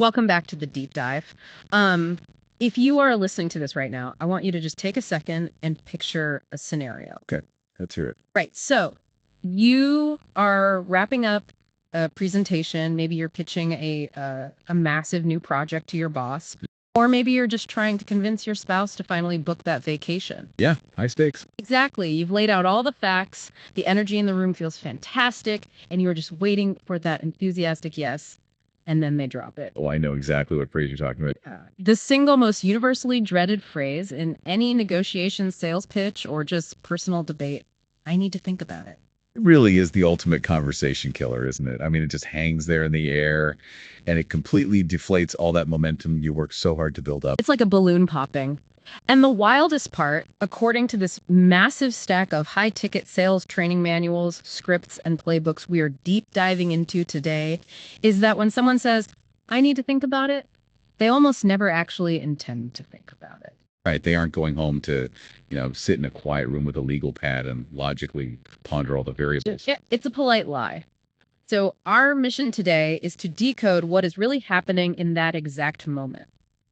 Welcome back to the deep dive. If you are listening to this right now, I want you to just take a second and picture a scenario. Okay, let's hear it. Right. So you are wrapping up a presentation. Maybe you're pitching a massive new project to your boss, or maybe you're just trying to convince your spouse to finally book that vacation. Yeah, high stakes. Exactly. You've laid out all the facts. The energy in the room feels fantastic, and you're just waiting for that enthusiastic yes. And then they drop it. Oh, I know exactly what phrase you're talking about. The single most universally dreaded phrase in any negotiation, sales pitch, or just personal debate. I need to think about it. It really is the ultimate conversation killer, isn't it? I mean, it just hangs there in the air and it completely deflates all that momentum you worked so hard to build up. It's like a balloon popping. And the wildest part, according to this massive stack of high ticket sales training manuals, scripts, and playbooks we are deep diving into today, is that when someone says, I need to think about it, they almost never actually intend to think about it. Right. They aren't going home to, sit in a quiet room with a legal pad and logically ponder all the variables. It's a polite lie. So our mission today is to decode what is really happening in that exact moment.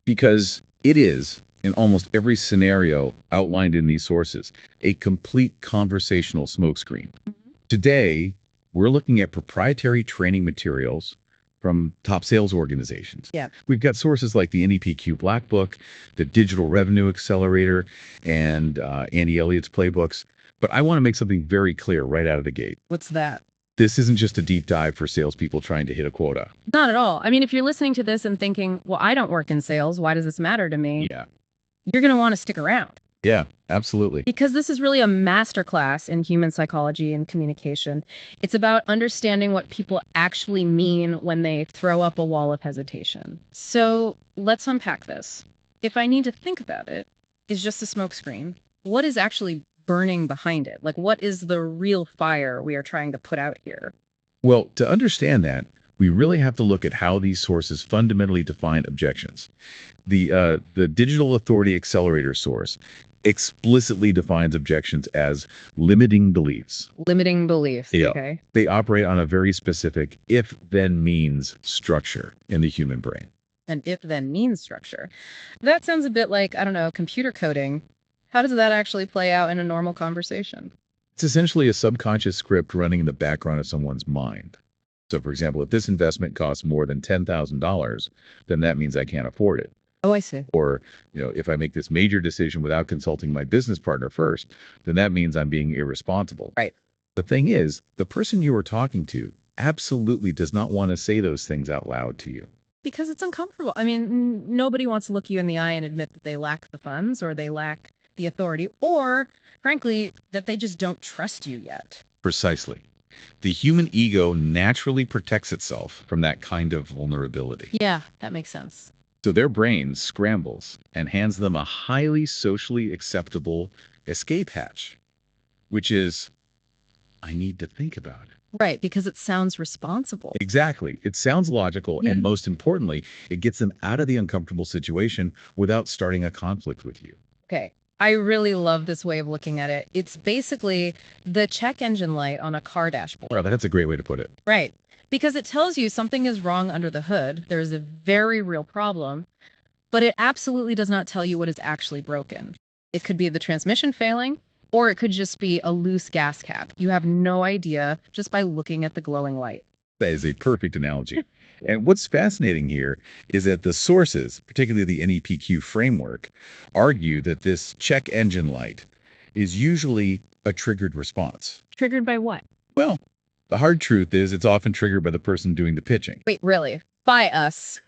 Because it is, in almost every scenario outlined in these sources, a complete conversational smokescreen. Today, we're looking at proprietary training materials from top sales organizations. Yeah. We've got sources like the NEPQ Black Book, the Digital Revenue Accelerator, and Andy Elliott's playbooks. But I want to make something very clear right out of the gate. What's that? This isn't just a deep dive for salespeople trying to hit a quota. Not at all. I mean, if you're listening to this and thinking, well, I don't work in sales, why does this matter to me? Yeah. You're going to want to stick around. Yeah, absolutely. Because this is really a masterclass in human psychology and communication. It's about understanding what people actually mean when they throw up a wall of hesitation. So let's unpack this. If I need to think about it, is just a smokescreen. What is actually burning behind it? Like, what is the real fire we are trying to put out here? Well, to understand that, we really have to look at how these sources fundamentally define objections. The Digital Authority Accelerator source explicitly defines objections as limiting beliefs. Limiting beliefs. Yeah. Okay. They operate on a very specific if-then-means structure in the human brain. An if-then means structure. That sounds a bit like, I don't know, computer coding. How does that actually play out in a normal conversation? It's essentially a subconscious script running in the background of someone's mind. So, for example, if this investment costs more than $10,000, then that means I can't afford it. Oh, I see. Or, if I make this major decision without consulting my business partner first, then that means I'm being irresponsible. Right. The thing is, the person you are talking to absolutely does not want to say those things out loud to you. Because it's uncomfortable. I mean, nobody wants to look you in the eye and admit that they lack the funds or they lack the authority, or frankly, that they just don't trust you yet. Precisely. The human ego naturally protects itself from that kind of vulnerability. Yeah, that makes sense. So their brain scrambles and hands them a highly socially acceptable escape hatch, which is, I need to think about it. Right, because it sounds responsible. Exactly. It sounds logical, and most importantly, it gets them out of the uncomfortable situation without starting a conflict with you. Okay. I really love this way of looking at it. It's basically the check engine light on a car dashboard. Well, that's a great way to put it. Right. Because it tells you something is wrong under the hood. There's a very real problem, but it absolutely does not tell you what is actually broken. It could be the transmission failing, or it could just be a loose gas cap. You have no idea just by looking at the glowing light. That is a perfect analogy. And what's fascinating here is that the sources, particularly the NEPQ framework, argue that this check engine light is usually a triggered response. Triggered by what? Well, the hard truth is it's often triggered by the person doing the pitching. Wait, really? By us.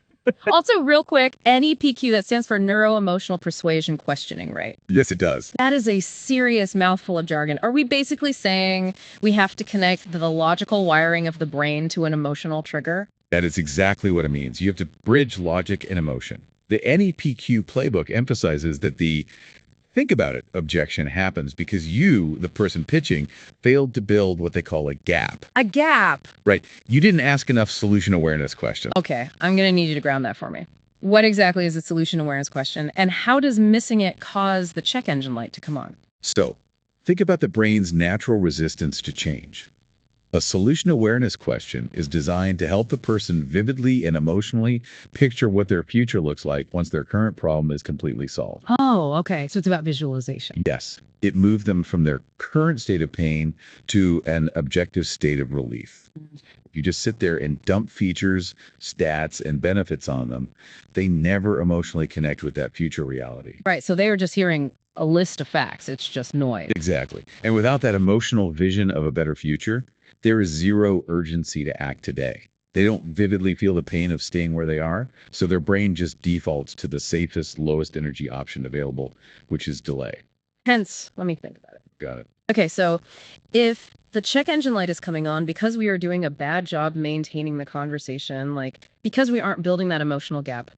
Also, real quick, NEPQ, that stands for Neuro-Emotional Persuasion Questioning, right? Yes, it does. That is a serious mouthful of jargon. Are we basically saying we have to connect the logical wiring of the brain to an emotional trigger? That is exactly what it means. You have to bridge logic and emotion. The NEPQ playbook emphasizes that the think about it objection happens because you, the person pitching, failed to build what they call a gap. A gap. Right. You didn't ask enough solution awareness questions. Okay, I'm going to need you to ground that for me. What exactly is a solution awareness question, and how does missing it cause the check engine light to come on? So think about the brain's natural resistance to change. A solution awareness question is designed to help the person vividly and emotionally picture what their future looks like once their current problem is completely solved. Oh, okay. So it's about visualization. Yes, it moved them from their current state of pain to an objective state of relief. If you just sit there and dump features, stats, and benefits on them, they never emotionally connect with that future reality. Right. So they were just hearing a list of facts. It's just noise. Exactly. And without that emotional vision of a better future, there is zero urgency to act today. They don't vividly feel the pain of staying where they are, so their brain just defaults to the safest, lowest energy option available, which is delay. Hence, let me think about it. Got it. Okay, so if the check engine light is coming on because we are doing a bad job maintaining the conversation, like because we aren't building that emotional gap,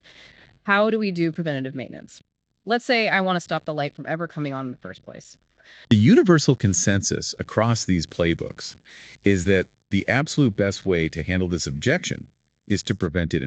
how do we do preventative maintenance? Let's say I want to stop the light from ever coming on in the first place. The universal consensus across these playbooks is that the absolute best way to handle this objection is to prevent it